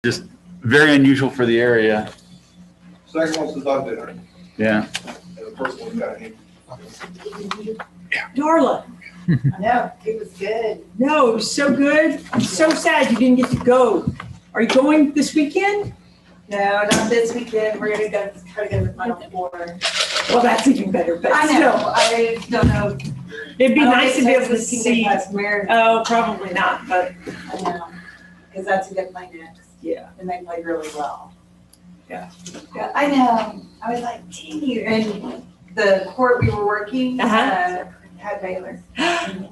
just very unusual for the area. Second one's the dog dinner. Yeah. And the first one's got any. Darla, I know, it was good. no, it was so good. I'm so sad you didn't get to go. Are you going this weekend? No, not this weekend. We're gonna go, try to go to Final Four. Well, that's even better, but I still. know, I don't know. It'd be I don't nice to think be able to Texas can see. get past Maryland. Oh, probably not, but I know, because that's who they play next, yeah. and they played really well. Yeah. Yeah, I know. I was like, dang you. And the court we were working, Uh-huh. had Baylor. I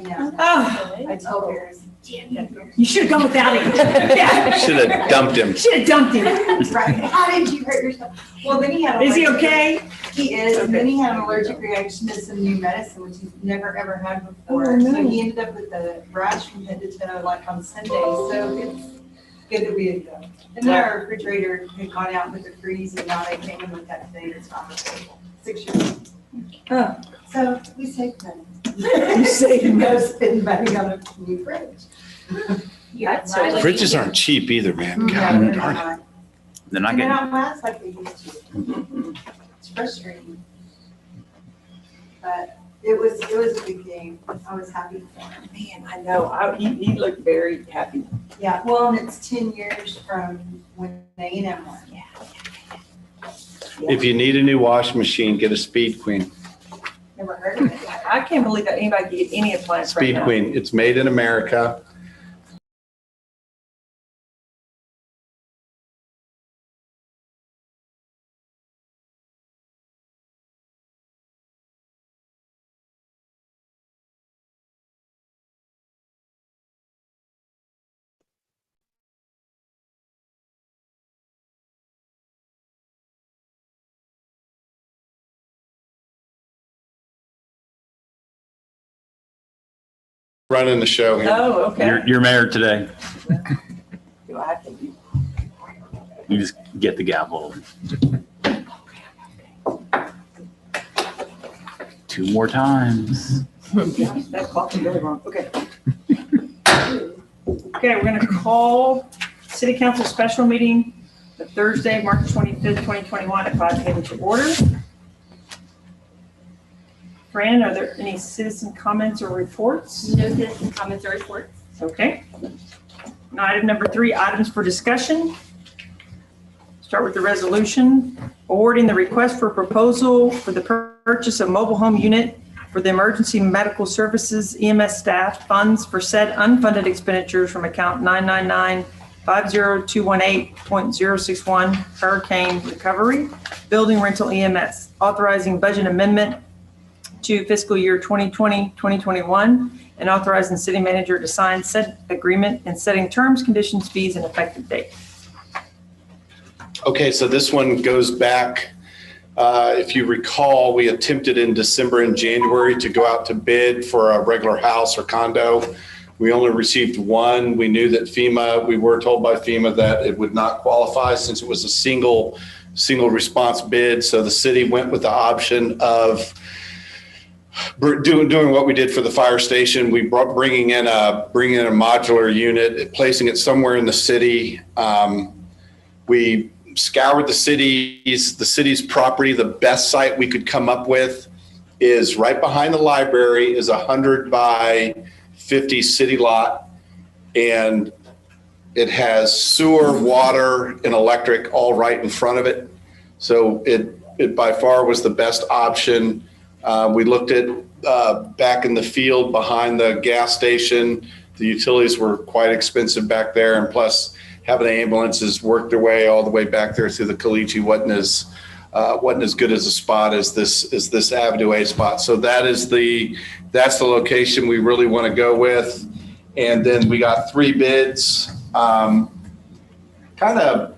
know. Oh, I told her, you should have gone without him. Yeah. Should have dumped him. Should have dumped him. right, how did you hurt yourself? Well, then he had. Is he okay? He is, and then Okay. he had an allergic reaction to some new medicine, which he's never ever had before. Oh, no. So he ended up with a rash from head to toe, like on Sunday, so it's good that we had go. And then our refrigerator had gone out with the freeze, and now they came in with that thing that's on the table, 6 years old. Oh. So we saved money. You saved No spending money on a new fridge. That's Fridges aren't cheap either, man. No, God they're darn it. not. They're not And they getting, don't last like they used to. It's frustrating. But it was a good game. I was happy for him. Man, I know. He looked very happy. Yeah, well, and it's 10 years from when A&M won. Yeah. If you need a new washing machine, get a Speed Queen. Never heard of it. I can't believe that anybody could get any appliance right Speed now. Queen. It's made in America. Running the show here. Oh, okay. you're mayor today. Do I have to do? You just get the gavel. 2 more times. That clock is really wrong. Okay. Okay, we're gonna call city council special meeting the Thursday, March 25th, 2021 at 5 p.m. to order. Fran, are there any citizen comments or reports? No citizen comments or reports. Okay. Now, item number 3, items for discussion. Start with the resolution awarding the request for proposal for the purchase of mobile home unit for the emergency medical services EMS staff funds for said unfunded expenditures from account 999-50218.061 hurricane recovery, building rental EMS, authorizing budget amendment to fiscal year 2020, 2021, and authorizing city manager to sign said agreement and setting terms, conditions, fees, and effective date. Okay, so this one goes back, if you recall, we attempted in December and January to go out to bid for a regular house or condo. We only received one. We knew that we were told by FEMA that it would not qualify since it was a single response bid. So the city went with the option of doing what we did for the fire station. We bringing in a modular unit, placing it somewhere in the city. We scoured the city's property. The best site we could come up with is right behind the library, is 100 by 50 city lot, and it has sewer, water, and electric all right in front of it. So it by far was the best option. We looked at back in the field behind the gas station. The utilities were quite expensive back there, and plus having the ambulances work their way all the way back there through the Caliche wasn't as good as a spot as this Avenue A spot. So that's the location we really want to go with. And then we got 3 bids, kind of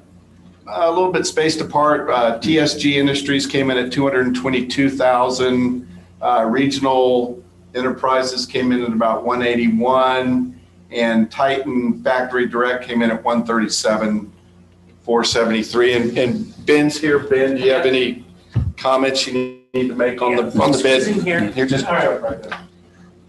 a little bit spaced apart. TSG Industries came in at $222,000. Regional Enterprises came in at about $181,000, and Titan Factory Direct came in at $137,473. And Ben's here. Ben, do you have any comments you need to make on the bid? In here. Here, just Right there.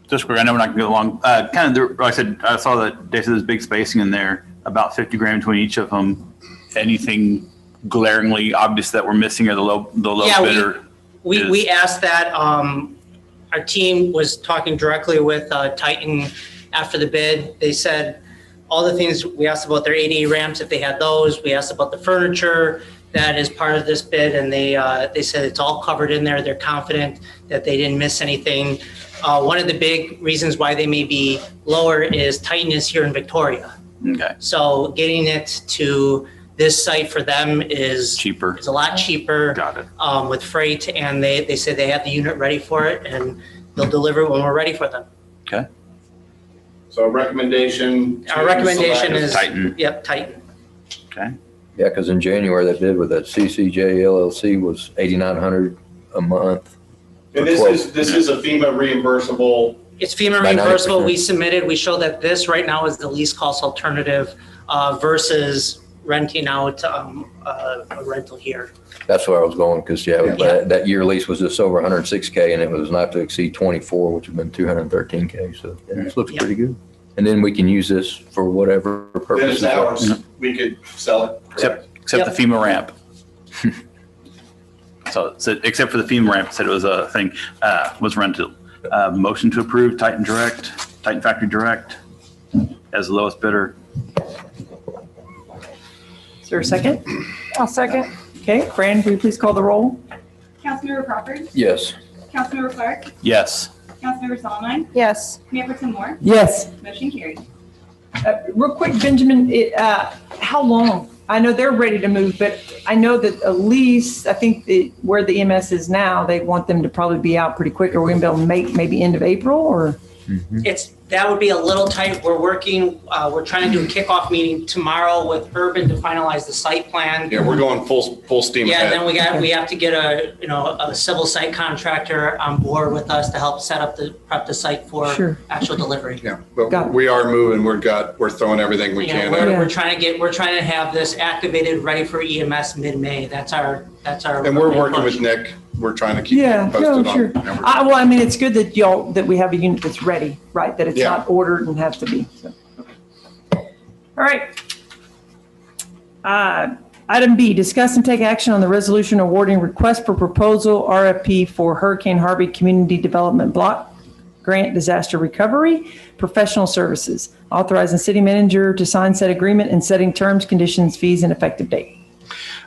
Just quick, I know we're not gonna go long. Like I said, I saw that they said there's big spacing in there. about 50 grand between each of them. Anything glaringly obvious that we're missing, or the low Yeah, bidder? We asked that. Our team was talking directly with Titan after the bid. They said all the things, we asked about their ADA ramps, if they had those. We asked about the furniture that is part of this bid, and they said it's all covered in there. They're confident that they didn't miss anything. One of the big reasons why they may be lower is Titan is here in Victoria. Okay, So getting it to this site for them is cheaper. a lot cheaper. Got it. With freight, and they say they have the unit ready for it, and they'll deliver it when we're ready for them. Okay. So recommendation. to Our recommendation select- is. Titan. Yep, Titan. Okay. Yeah, because in January, that bid with that CCJ LLC was $8,900 a month. And this is a FEMA reimbursable. It's FEMA By 90%. reimbursable. We submitted, we show that this right now is the least cost alternative versus renting out a rental here. That's where I was going, because, Yeah. that year lease was just over 106K, and it was not to exceed 24, which would have been 213K, so yeah, this looks Yeah. pretty good. And then we can use this for whatever Then purposes. it's ours. We could sell it. correct? Except the FEMA ramp. So, except for the FEMA ramp, said it was a thing, was rental. Motion to approve Titan Factory Direct as the lowest bidder. Is there a second? I'll second. Okay, Fran, will you please call the roll? Councilmember Crawford, Yes. Councilmember Clark, Yes. Councilmember Solomon, Yes. Mayor Pro Tem Moore, Yes. motion carried. Real quick, Benjamin, how long? I know they're ready to move, but I know that at least, I think where the EMS is now, they want them to probably be out pretty quick. Are we gonna be able to make maybe end of April or? That would be a little tight. We're working, we're trying to do a kickoff meeting tomorrow with Urban to finalize the site plan. Yeah, we're going full steam Yeah, and then ahead. we have to get a civil site contractor on board with us to help prep the site for Sure. actual delivery. Yeah, Got but it. we are moving. We're throwing everything we Yeah, can at it. we're trying to have this activated, ready for EMS mid-May. That's our. And we're main working push. with Nick. We're trying to keep Yeah, you posted no, on sure. everything. Well, I mean, it's good that we have a unit that's ready, right? That it's Yeah. not ordered and has to be. So. All right. Item B, discuss and take action on the resolution awarding request for proposal RFP for Hurricane Harvey Community Development Block Grant Disaster Recovery Professional Services, authorizing city manager to sign said agreement and setting terms, conditions, fees, and effective date.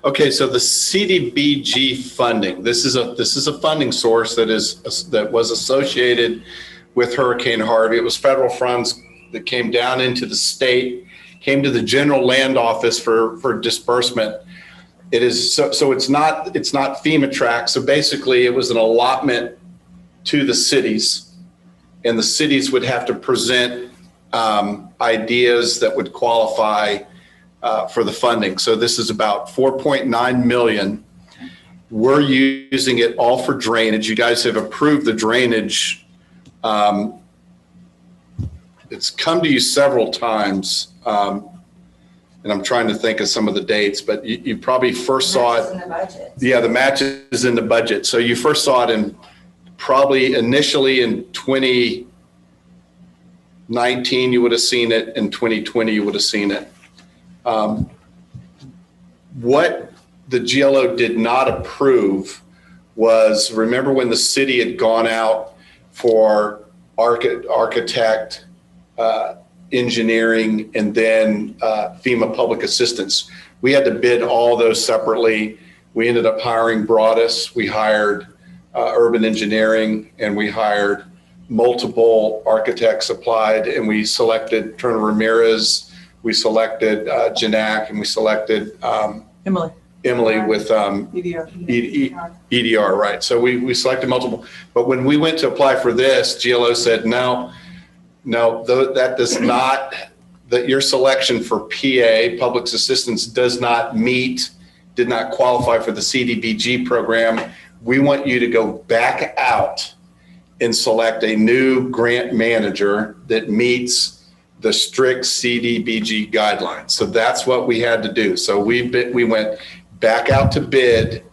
Okay, so the CDBG funding, this is a funding source that was associated with Hurricane Harvey. It was federal funds that came down into the state, came to the general land office for disbursement. It is so it's not FEMA track. So basically it was an allotment to the cities, and the cities would have to present ideas that would qualify for the funding. So this is about 4.9 million. We're using it all for drainage. You guys have approved the drainage. It's come to you several times. And I'm trying to think of some of the dates, but you probably first saw That's it. in the budget. Yeah, the match is in the budget. So you first saw it in probably initially in 2019, you would have seen it. In 2020, you would have seen it. What the GLO did not approve was, remember when the city had gone out for architect, engineering, and then FEMA public assistance. We had to bid all those separately. We ended up hiring Broadus. We hired Urban Engineering, and we hired multiple architects applied, and we selected Turner Ramirez. We selected Janak, and we selected Emily with EDR, right? So we selected multiple. But when we went to apply for this, GLO said, no, that does not, that your selection for PA, public assistance, did not qualify for the CDBG program. We want you to go back out and select a new grant manager that meets the strict CDBG guidelines. So that's what we had to do. So we went back out to bid.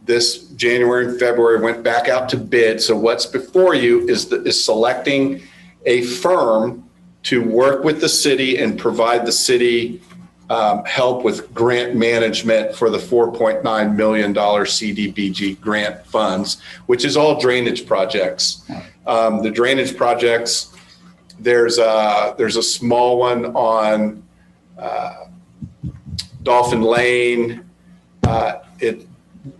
This January and February went back out to bid. So what's before you is selecting a firm to work with the city and provide the city help with grant management for the $4.9 million CDBG grant funds, which is all drainage projects. The drainage projects, there's a small one on Dolphin Lane.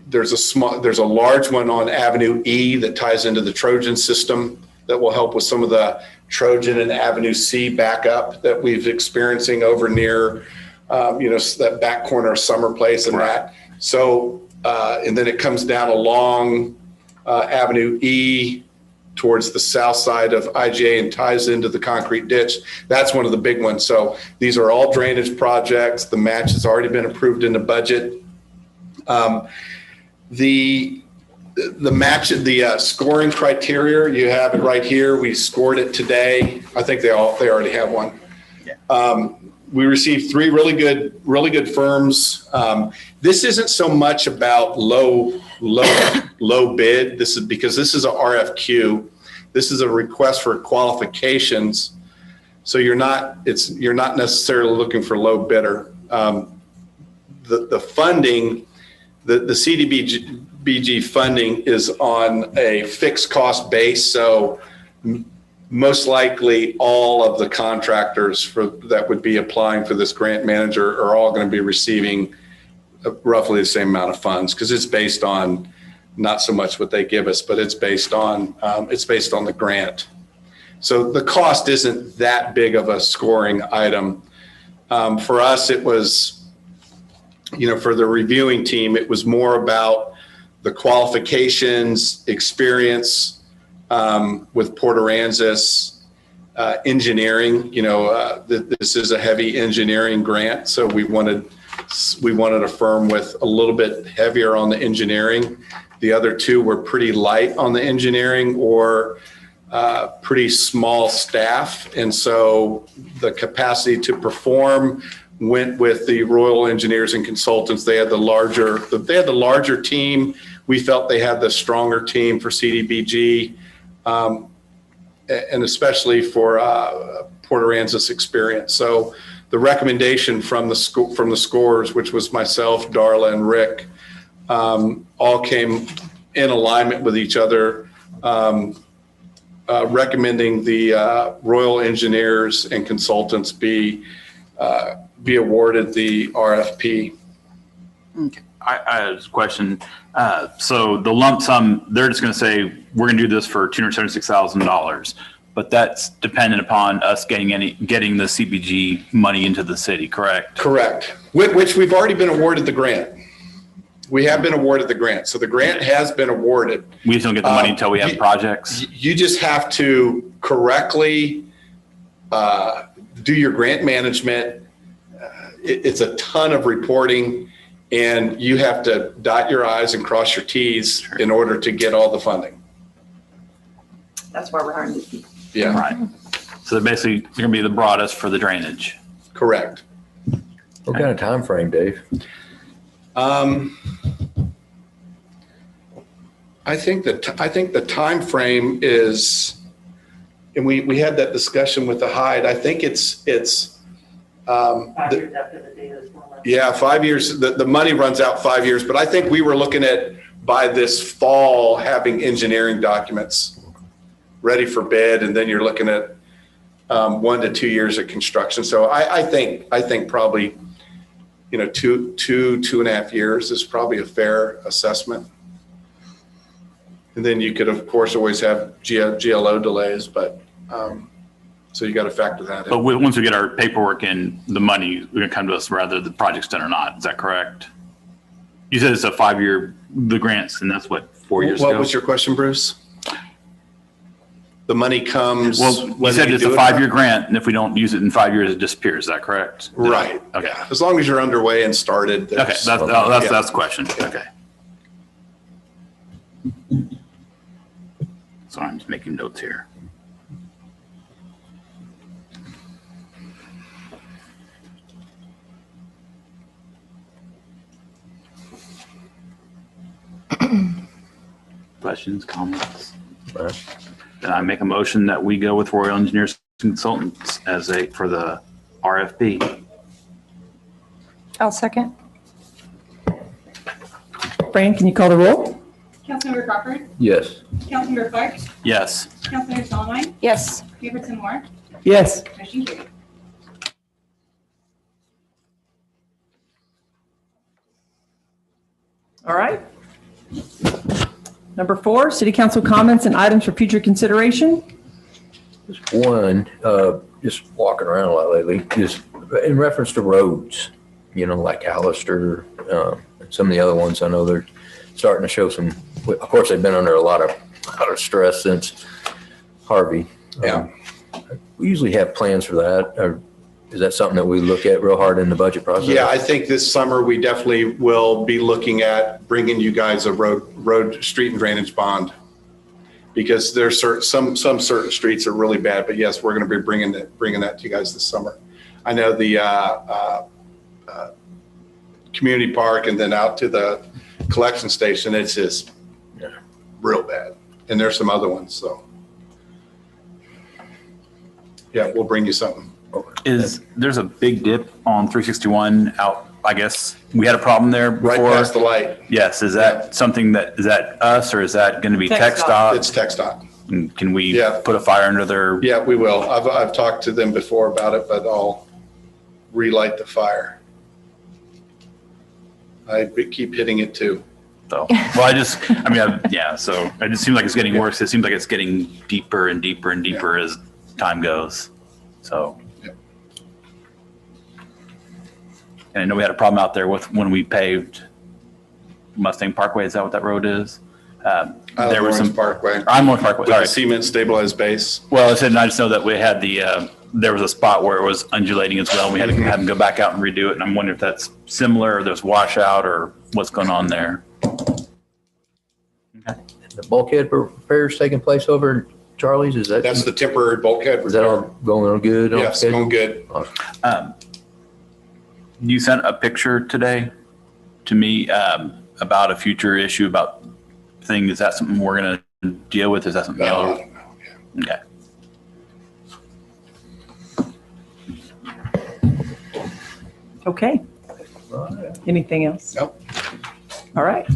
There's a large one on Avenue E that ties into the Trojan system that will help with some of the Trojan and Avenue C backup that we've experiencing over near, that back corner of Summer Place and that. So, and then it comes down along Avenue E towards the south side of IGA and ties into the concrete ditch. That's one of the big ones. So these are all drainage projects. The match has already been approved in the budget. The match, the scoring criteria, you have it right here. We scored it today. I think they already have one. We received 3 really good firms. This isn't so much about low bid. This is because this is a RFQ. This is a request for qualifications. So you're not necessarily looking for low bidder. The funding, the CDBG funding is on a fixed cost base. So most likely all of the contractors that would be applying for this grant manager are all going to be receiving roughly the same amount of funds, because it's based on not so much what they give us, but it's based on the grant. So the cost isn't that big of a scoring item. For us, it was, for the reviewing team, it was more about the qualifications, experience with Port Aransas, engineering. This is a heavy engineering grant, so we wanted a firm with a little bit heavier on the engineering. The other 2 were pretty light on the engineering or pretty small staff, and so the capacity to perform went with the Royal Engineers and Consultants. They had the larger team. We felt they had the stronger team for CDBG, and especially for Port Aransas experience. So the recommendation from the scorers, which was myself, Darla, and Rick, all came in alignment with each other, recommending the Royal Engineers and Consultants be awarded the RFP. Okay. I have a question. So the lump sum, they're just going to say, we're going to do this for $276,000, but that's dependent upon us getting the CBG money into the city, correct? Correct. Which we've already been awarded the grant. We have been awarded the grant. So the grant has been awarded. We just don't get the money until we have projects? You just have to correctly do your grant management. It's a ton of reporting, and you have to dot your I's and cross your T's in order to get all the funding. That's why we're hiring these people. Yeah. Right. So they're basically going to be the broadest for the drainage. Correct. What kind of time frame, Dave? I think the time frame is, and we had that discussion with the Hyde. I think it's 5 years after the date is more or less. yeah, 5 years. The money runs out 5 years, but I think we were looking at by this fall having engineering documents ready for bid, and then you're looking at 1 to 2 years of construction. So I think probably 2.5 years is probably a fair assessment. And then you could, of course, always have GLO delays, but so you got to factor that in. But once we get our paperwork in, the money, we're going to come to us whether the project's done or not. Is that correct? You said it's a 5-year, the grants, and that's what, 4 years ago? What was your question, Bruce? The money comes. Well, you whether said it's do a it or 5-year not. grant, and if we don't use it in 5 years, it disappears. Is that correct? Right. Okay. Yeah. As long as you're underway and started. Okay, there's- that's yeah. the question. Okay. Sorry, I'm just making notes here. Questions, comments? Right. Then I make a motion that we go with Royal Engineers Consultants for the RFP. I'll second. Fran, can you call the roll? Councilmember Crawford, Yes. Councilmember Clark, Yes. Councilmember Solomon, Yes. Mayor Pro Tem Moore, Yes. motion carried. All right. Number 4, city council comments and items for future consideration. Just one, just walking around a lot lately, just in reference to roads, like Allister, and some of the other ones. I know they're starting to show some, of course, they've been under a lot of stress since Harvey. Yeah. We usually have plans for that. Or is that something that we look at real hard in the budget process? Yeah, I think this summer we definitely will be looking at bringing you guys a road, street and drainage bond. Because there's some certain streets are really bad, but yes, we're going to be bringing that to you guys this summer. I know the community park and then out to the collection station, it's just real bad. And there's some other ones, so. Yeah, we'll bring you something. There's a big dip on 361 out, I guess, we had a problem there before. Right past the light. Yes, is that something is that us or is that going to be TxDOT? It's TxDOT. And can we Yeah. put a fire under their? Yeah, we will. I've talked to them before about it, but I'll relight the fire. I keep hitting it too. So, well, so it just seems like it's getting worse. It seems like it's getting deeper and deeper and deeper as time goes. So. Yep. And I know we had a problem out there with when we paved Mustang Parkway. Is that what that road is? There was some Parkway. I'm Lawrence Parkway. With Sorry. the cement stabilized base. Well, I said, and I just know that we had there was a spot where it was undulating as well. And we had to have them go back out and redo it. And I'm wondering if that's similar or there's washout or what's going on there. The bulkhead repairs taking place over in Charlie's, That's the temporary bulkhead. is that all going on good? Yes, schedule? going good. You sent a picture today to me about a future issue about thing. Is that something we're going to deal with? Is that something No, else? Okay. Okay. Anything else? Nope. All right.